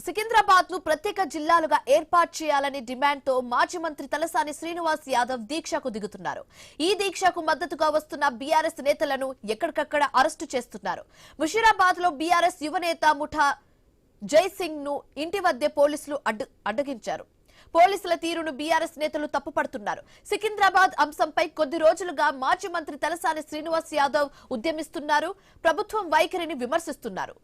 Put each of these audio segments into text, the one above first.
సికింద్రాబాద్ ను ప్రత్యేక జిల్లాలుగా ఏర్పాటు చేయాలని డిమాండ్తో మాజీ మంత్రి తలసాని శ్రీనివాస్ యాదవ్ దీక్షకు దిగుతున్నారు. ఈ దీక్షకు మద్దతుగా వస్తున్న బీఆర్ఎస్ నేతలను ఎక్కడికక్కడ అరెస్టు చేస్తున్నారు. ముషీరాబాద్ లో బీఆర్ఎస్ యువనేత ముఠా జైసింగ్ ను ఇంటి వద్దే పోలీసులు అడ్డగించారు. పోలీసుల తీరును బీఆర్ఎస్ నేతలు తప్పుపడుతున్నారు. సికింద్రాబాద్ అంశంపై కొద్ది రోజులుగా మాజీ మంత్రి తలసాని శ్రీనివాస్ యాదవ్ ఉద్యమిస్తున్నారు. ప్రభుత్వం వైఖరిని విమర్శిస్తున్నారు.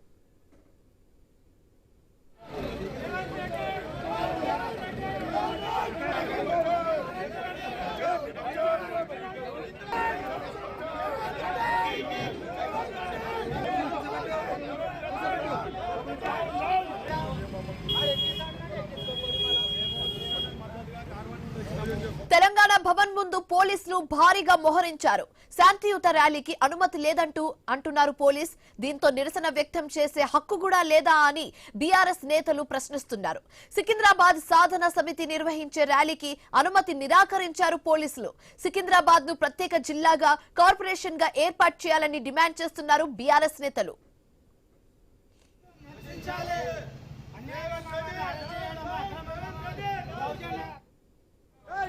తెలంగాణ భవన్ ముందు పోలీసులు భారీగా మోహరించారు. శాంతియుత ర్యాలీకి అనుమతి లేదంటూ అంటున్నారు పోలీస్. దీంతో నిరసన వ్యక్తం చేసే హక్కు కూడా లేదా అని బీఆర్ఎస్ నేతలు ప్రశ్నిస్తున్నారు. సికింద్రాబాద్ సాధన సమితి నిర్వహించే ర్యాలీకి అనుమతి నిరాకరించారు పోలీసులు. సికింద్రాబాద్ ను ప్రత్యేక జిల్లాగా కార్పొరేషన్ గా ఏర్పాటు చేయాలని డిమాండ్ చేస్తున్నారు బీఆర్ఎస్ నేతలు.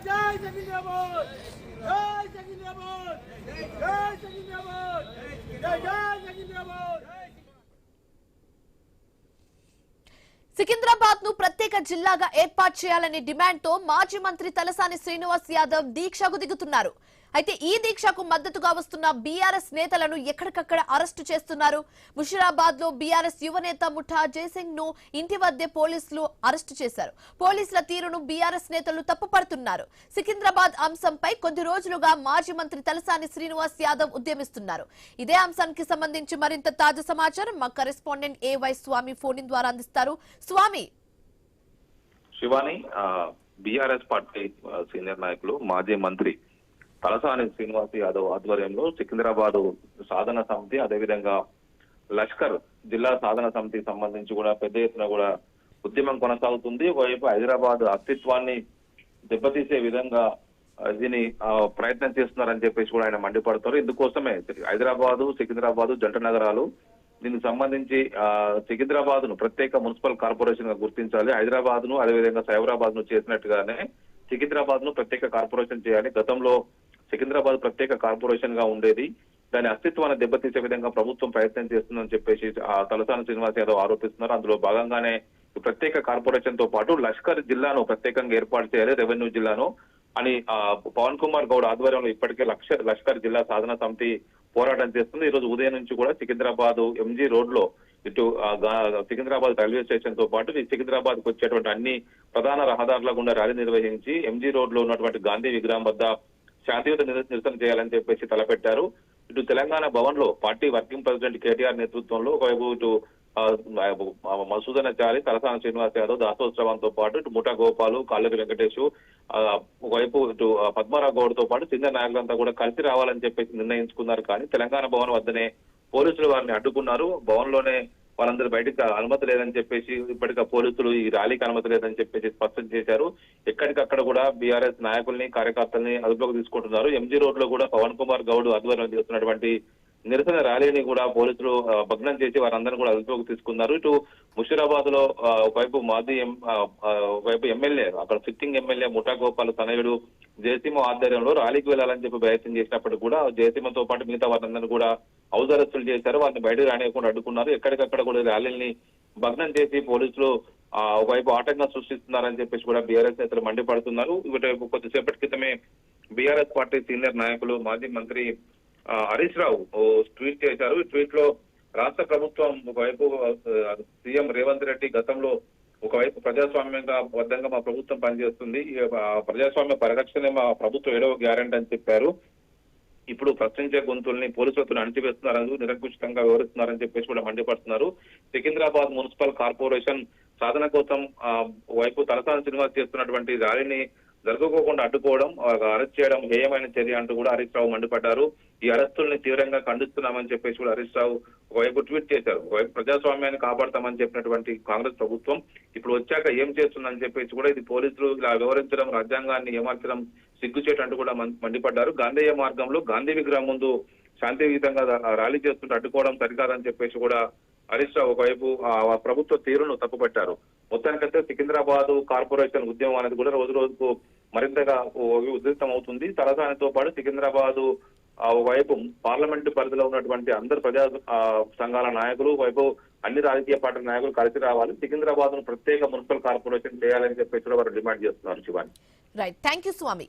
जय सिकंदराबाद जय सिकंदराबाद जय सिकंदराबाद जय सिकंदराबाद సికింద్రాబాద్ ను ప్రత్యేక జిల్లాగా ఏర్పాటు చేయాలని డిమాండ్తో మాజీ మంత్రి తలసాని శ్రీనివాస్ యాదవ్ దీక్షకు దిగుతున్నారు. అయితే ఈ దీక్షకు మద్దతుగా వస్తున్న బీఆర్ఎస్ నేతలను ఎక్కడికక్కడ అరెస్టు చేస్తున్నారు. ముషీరాబాద్ లో బీఆర్ఎస్ యువనేత ముఠా జైసింగ్ ను ఇంటి వద్దే పోలీసులు అరెస్టు చేశారు. పోలీసుల తీరును బీఆర్ఎస్ నేతలు తప్పుపడుతున్నారు. సికింద్రాబాద్ అంశంపై కొద్ది రోజులుగా మాజీ మంత్రి తలసాని శ్రీనివాస్ యాదవ్ ఉద్యమిస్తున్నారు. ఇదే అంశానికి సంబంధించి మరింత తాజా సమాచారం మా కరెస్పాండెంట్ ఏవై స్వామి ఫోన్ ఇన్ ద్వారా అందిస్తారు. స్వామి, శివాని, బీఆర్ఎస్ పార్టీ సీనియర్ నాయకులు మాజీ మంత్రి తలసాని శ్రీనివాస్ యాదవ్ ఆధ్వర్యంలో సికింద్రాబాద్ సాధన సమితి, అదేవిధంగా లష్కర్ జిల్లా సాధన సమితికి సంబంధించి కూడా పెద్ద ఎత్తున కూడా ఉద్యమం కొనసాగుతుంది. ఒకవైపు హైదరాబాద్ అస్తిత్వాన్ని దెబ్బతీసే విధంగా దీని ప్రయత్నం చేస్తున్నారని చెప్పేసి కూడా ఆయన మండిపడతారు. ఇందుకోసమే హైదరాబాదు సికింద్రాబాదు జంట నగరాలు, దీనికి సంబంధించి సికింద్రాబాద్ ను ప్రత్యేక మున్సిపల్ కార్పొరేషన్ గా గుర్తించాలి. హైదరాబాద్ ను అదేవిధంగా సైబరాబాద్ ను చేసినట్టుగానే సికింద్రాబాద్ ను ప్రత్యేక కార్పొరేషన్ చేయాలి. గతంలో సికింద్రాబాద్ ప్రత్యేక కార్పొరేషన్ గా ఉండేది. దాని అస్తిత్వాన్ని దెబ్బతీసే విధంగా ప్రభుత్వం ప్రయత్నం చేస్తుందని చెప్పేసి తలసాని శ్రీనివాస్ యాదవ్ ఆరోపిస్తున్నారు. అందులో భాగంగానే ప్రత్యేక కార్పొరేషన్ తో పాటు లష్కర్ జిల్లాను ప్రత్యేకంగా ఏర్పాటు చేయాలి, రెవెన్యూ జిల్లాను అని పవన్ కుమార్ గౌడ్ ఆధ్వర్యంలో ఇప్పటికే లష్కర్ జిల్లా సాధన సమితి పోరాటం చేస్తుంది. ఈ రోజు ఉదయం నుంచి కూడా సికింద్రాబాద్ ఎంజీ రోడ్ లో ఇటు సికింద్రాబాద్ రైల్వే స్టేషన్ తో పాటు సికింద్రాబాద్ కు వచ్చేటువంటి అన్ని ప్రధాన రహదారుల గుండా ర్యాలీ నిర్వహించి ఎంజీ రోడ్ లో ఉన్నటువంటి గాంధీ విగ్రహం వద్ద శాంతియుత నిరసన చేయాలని చెప్పేసి తలపెట్టారు. ఇటు తెలంగాణ భవన్ లో పార్టీ వర్కింగ్ ప్రెసిడెంట్ కేటీఆర్ నేతృత్వంలో ఒకవైపు ఇటు మసూదనాచారి, తలసాని శ్రీనివాస్ యాదవ్, దాసోత్సవంతో పాటు ఇటు ముఠా గోపాలు, కాళ్ళూరి వెంకటేష్, ఒకవైపు ఇటు పద్మారావు గౌడ్ తో పాటు సీనియర్ నాయకులంతా కూడా కలిసి రావాలని చెప్పేసి నిర్ణయించుకున్నారు. కానీ తెలంగాణ భవన్ వద్దనే పోలీసులు వారిని అడ్డుకున్నారు. భవన్ లోనే వాళ్ళందరూ బయటకు అనుమతి లేదని చెప్పేసి ఇప్పటికే పోలీసులు ఈ ర్యాలీకి అనుమతి లేదని చెప్పేసి స్పష్టం చేశారు. ఎక్కడికక్కడ కూడా బీఆర్ఎస్ నాయకుల్ని కార్యకర్తల్ని అదుపులోకి తీసుకుంటున్నారు. ఎంజీ రోడ్ లో కూడా పవన్ కుమార్ గౌడ్ ఆధ్వర్యంలో చేస్తున్నటువంటి నిరసన ర్యాలీని కూడా పోలీసులు భగ్నం చేసి వారందరూ కూడా అదుపులోకి తీసుకున్నారు. ఇటు ముషీరాబాద్ లో ఒకవైపు ఒకవైపు ఎమ్మెల్యే, అక్కడ సిట్టింగ్ ఎమ్మెల్యే ముఠా గోపాల్ తనయుడు జయసింహ ఆధ్వర్యంలో ర్యాలీకి వెళ్లాలని చెప్పి ప్రయత్నం చేసినప్పుడు కూడా జయసింహతో పాటు మిగతా వారందరూ కూడా హౌస్ అరెస్టులు చేశారు. వారిని బయటకు రానియకుండా అడ్డుకున్నారు. ఎక్కడికక్కడ కూడా ర్యాలీని భగ్నం చేసి పోలీసులు ఒకవైపు ఆటంకం సృష్టిస్తున్నారని చెప్పేసి కూడా బీఆర్ఎస్ నేతలు మండిపడుతున్నారు. ఇటువైపు కొద్దిసేపటి క్రితమే బీఆర్ఎస్ పార్టీ సీనియర్ నాయకులు మాజీ మంత్రి హరీష్ రావు ట్వీట్ చేశారు. ఈ ట్వీట్ లో రాష్ట్ర ప్రభుత్వం ఒకవైపు సీఎం రేవంత్ రెడ్డి గతంలో ఒకవైపు ప్రజాస్వామ్యంగా బద్దంగా మా ప్రభుత్వం పనిచేస్తుంది, ప్రజాస్వామ్య పరిరక్షణే మా ప్రభుత్వం 7వ గ్యారెంటీ అని చెప్పారు. ఇప్పుడు ప్రశ్నించే గొంతుల్ని పోలీసులతో అణిచివేస్తున్నారని, నిరంకుశంగా వివరిస్తున్నారని చెప్పేసి కూడా మండిపడుతున్నారు. సికింద్రాబాద్ మున్సిపల్ కార్పొరేషన్ సాధన కోసం వైపు తలసాని శ్రీనివాస్ చేస్తున్నటువంటి ర్యాలీని జరుపుకోకుండా అడ్డుకోవడం, అరెస్ట్ చేయడం హేయమైన చర్య అంటూ కూడా హరీష్ రావు మండిపడ్డారు. ఈ అరెస్టుల్ని తీవ్రంగా ఖండిస్తున్నామని చెప్పేసి కూడా హరీష్ రావు ఒకవైపు ట్వీట్ చేశారు. ఒకవైపు ప్రజాస్వామ్యాన్ని కాపాడతామని చెప్పినటువంటి కాంగ్రెస్ ప్రభుత్వం ఇప్పుడు వచ్చాక ఏం చేస్తుందని చెప్పేసి కూడా ఇది పోలీసులు ఇలా వివరించడం, రాజ్యాంగాన్ని ఏమార్చడం సిగ్గుచేటంటూ కూడా మండిపడ్డారు. గాంధేయ మార్గంలో గాంధీ విగ్రహం ముందు శాంతియుతంగా ర్యాలీ చేస్తుంటే అడ్డుకోవడం సరికాదని చెప్పేసి కూడా హరీష్ రావు ఒకవైపు ప్రభుత్వ తీరును తప్పుపట్టారు. మొత్తానికైతే సికింద్రాబాద్ కార్పొరేషన్ ఉద్యమం అనేది కూడా రోజు రోజుకు మరింతగా ఉధృతం అవుతుంది. తలసానితో పాటు సికింద్రాబాద్ ఒకవైపు పార్లమెంటు పరిధిలో ఉన్నటువంటి అందరు ప్రజా సంఘాల నాయకులు, ఒకవైపు అన్ని రాజకీయ పార్టీల నాయకులు కలిసి రావాలి, సికింద్రాబాద్ ను ప్రత్యేక మున్సిపల్ కార్పొరేషన్ చేయాలని చెప్పేసి కూడా వారు డిమాండ్ చేస్తున్నారు. Shivani. Right, thank you Swamy.